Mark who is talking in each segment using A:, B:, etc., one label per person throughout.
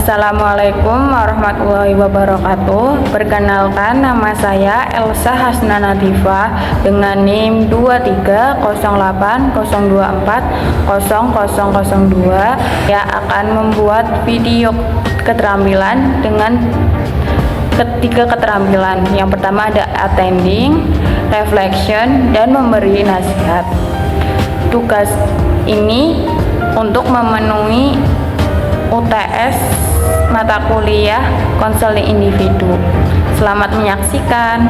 A: Assalamualaikum warahmatullahi wabarakatuh. Perkenalkan, nama saya Elsa Hasna Nadifa dengan NIM 23080240002 yang akan membuat video keterampilan dengan ketiga keterampilan. Yang pertama ada attending, reflection, dan memberi nasihat. Tugas ini untuk memenuhi UTS mata kuliah konseling individu. Selamat menyaksikan.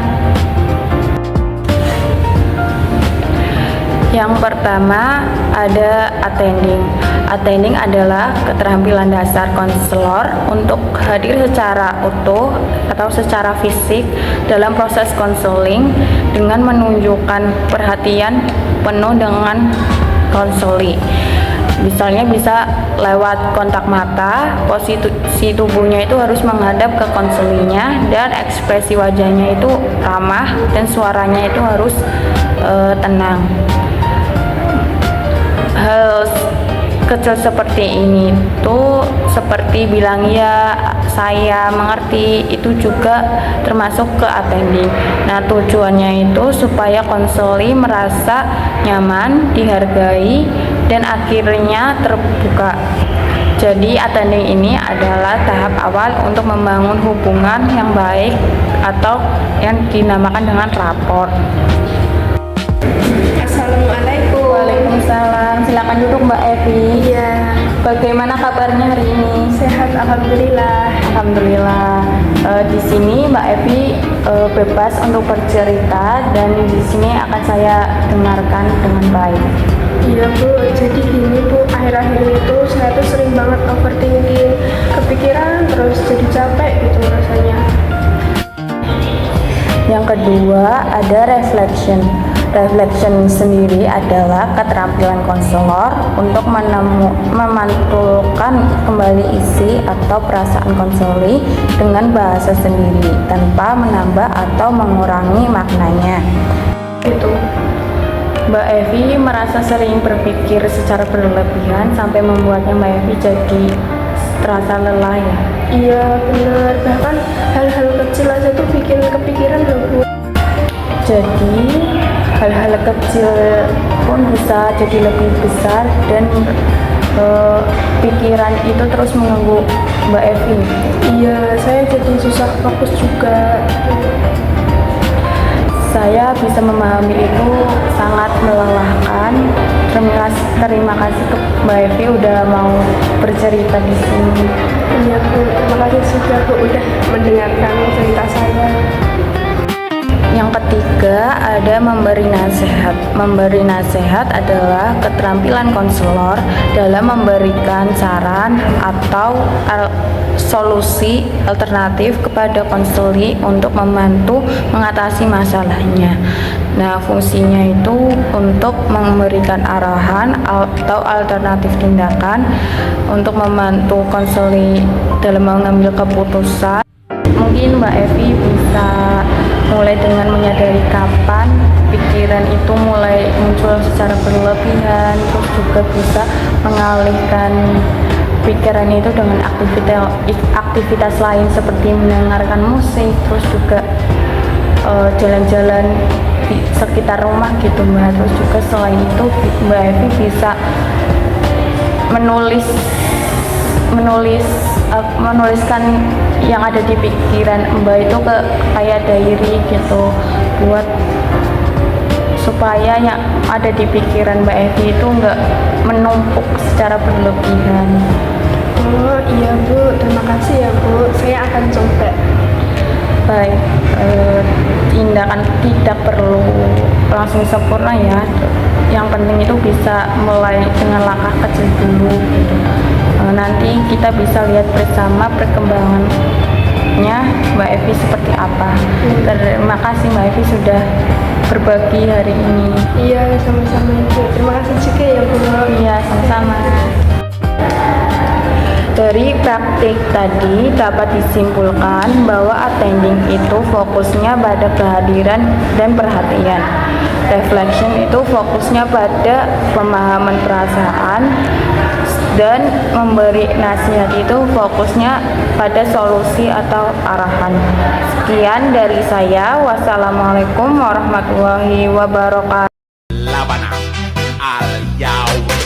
A: Yang pertama ada attending. Attending adalah keterampilan dasar konselor untuk hadir secara utuh atau secara fisik dalam proses konseling dengan menunjukkan perhatian penuh dengan konseli. Misalnya bisa lewat kontak mata, posisi tubuhnya itu harus menghadap ke konselinya, dan ekspresi wajahnya itu ramah dan suaranya itu harus tenang. Hal kecil seperti ini tuh seperti bilang ya, saya mengerti, itu juga termasuk ke attending. Nah, tujuannya itu supaya konseli merasa nyaman, dihargai, dan akhirnya terbuka. Jadi attending ini adalah tahap awal untuk membangun hubungan yang baik atau yang dinamakan dengan rapor.
B: Assalamualaikum.
A: Waalaikumsalam. Silakan duduk Mbak Evi.
B: Iya.
A: Bagaimana kabarnya hari ini?
B: Sehat, alhamdulillah.
A: Alhamdulillah. Di sini Mbak Evi bebas untuk bercerita, dan di sini akan saya dengarkan dengan baik.
B: Iya Bu, jadi gini Bu, akhir-akhir itu saya tuh sering banget overthinking, kepikiran terus jadi capek gitu rasanya.
A: Yang kedua ada reflection. Reflection sendiri adalah keterampilan konselor untuk memantulkan kembali isi atau perasaan konseli dengan bahasa sendiri tanpa menambah atau mengurangi maknanya.
B: Itu.
A: Mbak Evi merasa sering berpikir secara berlebihan sampai membuatnya Mbak Evi jadi terasa lelah ya?
B: Iya benar, bahkan hal-hal kecil aja tuh bikin kepikiran loh Bu.
A: Jadi hal-hal kecil pun bisa jadi lebih besar, dan pikiran itu terus mengganggu Mbak Evi.
B: Iya, saya jadi susah fokus juga.
A: Saya bisa memahami itu sangat melelahkan. Terima kasih ke Mbak Evi udah mau bercerita di sini.
B: Iya Bu, terima kasih juga Bu udah mendengarkan cerita saya.
A: Yang ketiga ada memberi nasihat. Memberi nasihat adalah keterampilan konselor dalam memberikan saran atau solusi alternatif kepada konseli untuk membantu mengatasi masalahnya. Nah, fungsinya itu untuk memberikan arahan atau alternatif tindakan untuk membantu konseli dalam mengambil keputusan. Mungkin Mbak Evi bisa mulai dengan menyadari kapan pikiran itu mulai muncul secara berlebihan, terus juga bisa mengalihkan pikiran itu dengan aktivitas lain seperti mendengarkan musik, terus juga jalan-jalan di sekitar rumah gitu Mbak. Terus juga selain itu Mbak Evi bisa menuliskan yang ada di pikiran Mbak itu ke kayak diary gitu, buat supaya yang ada di pikiran Mbak Evi itu nggak menumpuk secara berlebihan.
B: Oh iya Bu, terima kasih ya Bu, saya akan coba.
A: Baik, tindakan tidak perlu langsung sempurna ya. Yang penting itu bisa mulai dengan langkah kecil dulu gitu. Nanti kita bisa lihat bersama perkembangannya Mbak Evi seperti apa. Terima kasih Mbak Evi sudah berbagi hari ini.
B: Iya, sama-sama Ibu. Terima kasih juga ya Bu.
A: Iya, sama-sama. Dari praktik tadi dapat disimpulkan bahwa attending itu fokusnya pada kehadiran dan perhatian. Reflection itu fokusnya pada pemahaman perasaan. dan memberi nasihat itu fokusnya pada solusi atau arahan. Sekian dari saya. Wassalamualaikum warahmatullahi wabarakatuh.
C: Labana al Yaud.